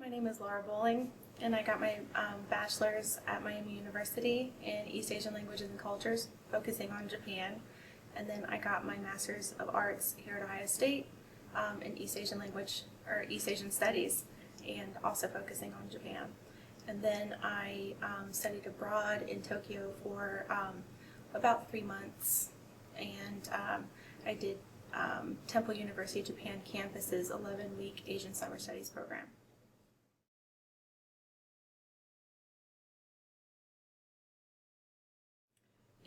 My name is Bolling, and I got my bachelor's at Miami University in East Asian Languages and Cultures, focusing on Japan. And then I got my Master's of Arts here at Ohio State in East Asian Studies, and also focusing on Japan. And then I studied abroad in Tokyo for about 3 months, and I did Temple University Japan campus's 11-week Asian Summer Studies program.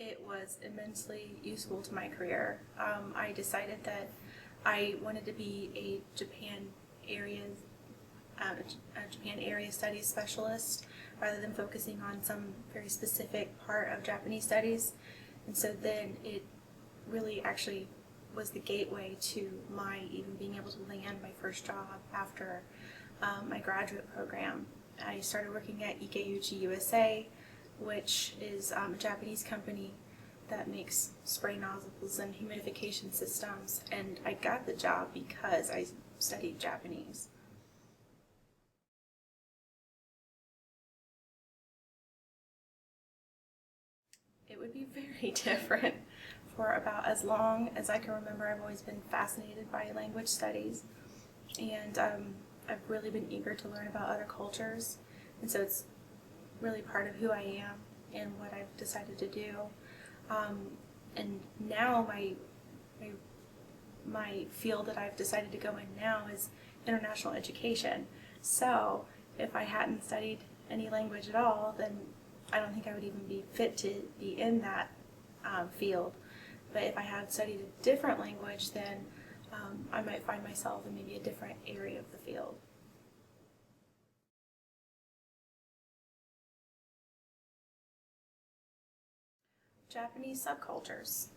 It was immensely useful to my career. I decided that I wanted to be a Japan area studies specialist rather than focusing on some very specific part of Japanese studies. And so then it really actually was the gateway to my even being able to land my first job after my graduate program. I started working at Ikeuchi USA, which is a Japanese company that makes spray nozzles and humidification systems, and I got the job because I studied Japanese. It would be very different. For about as long as I can remember, I've always been fascinated by language studies, and I've really been eager to learn about other cultures, and so it's really part of who I am and what I've decided to do. And now my field that I've decided to go in now is international education. So if I hadn't studied any language at all, then I don't think I would even be fit to be in that field. But if I had studied a different language, then I might find myself in maybe a different area of the field. Japanese subcultures,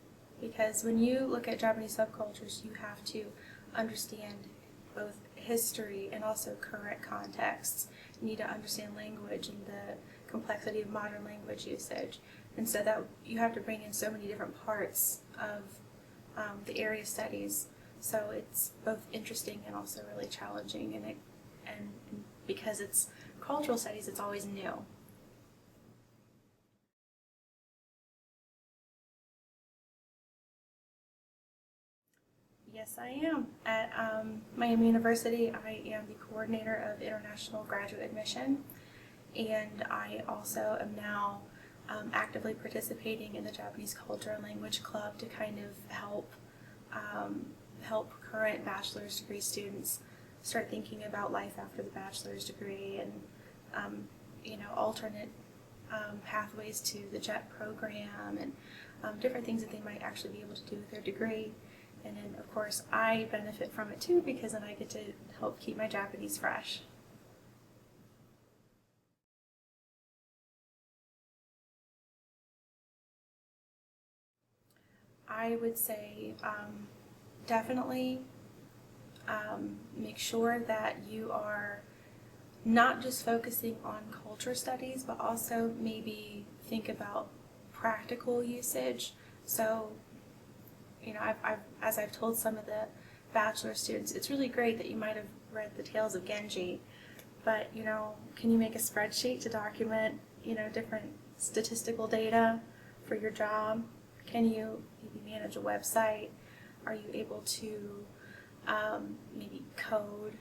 because when you look at Japanese subcultures, you have to understand both history and also current contexts. You need to understand language and the complexity of modern language usage, and so that you have to bring in so many different parts of the area studies. So it's both interesting and also really challenging, and because it's cultural studies, it's always new. Yes, I am. At Miami University, I am the coordinator of international graduate admission, and I also am now actively participating in the Japanese Culture and Language Club to kind of help current bachelor's degree students start thinking about life after the bachelor's degree, and alternate pathways to the JET program, and different things that they might actually be able to do with their degree. And then, of course, I benefit from it too, because then I get to help keep my Japanese fresh. I would say definitely make sure that you are not just focusing on culture studies, but also maybe think about practical usage. So, as I've told some of the bachelor students, it's really great that you might have read the Tales of Genji, but can you make a spreadsheet to document different statistical data for your job? Can you maybe manage a website? Are you able to maybe code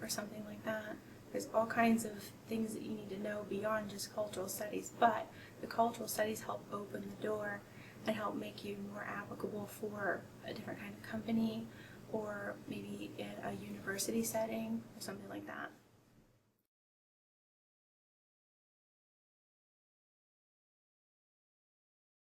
or something like that? There's all kinds of things that you need to know beyond just cultural studies, but the cultural studies help open the door and help make you more applicable for a different kind of company, or maybe in a university setting or something like that.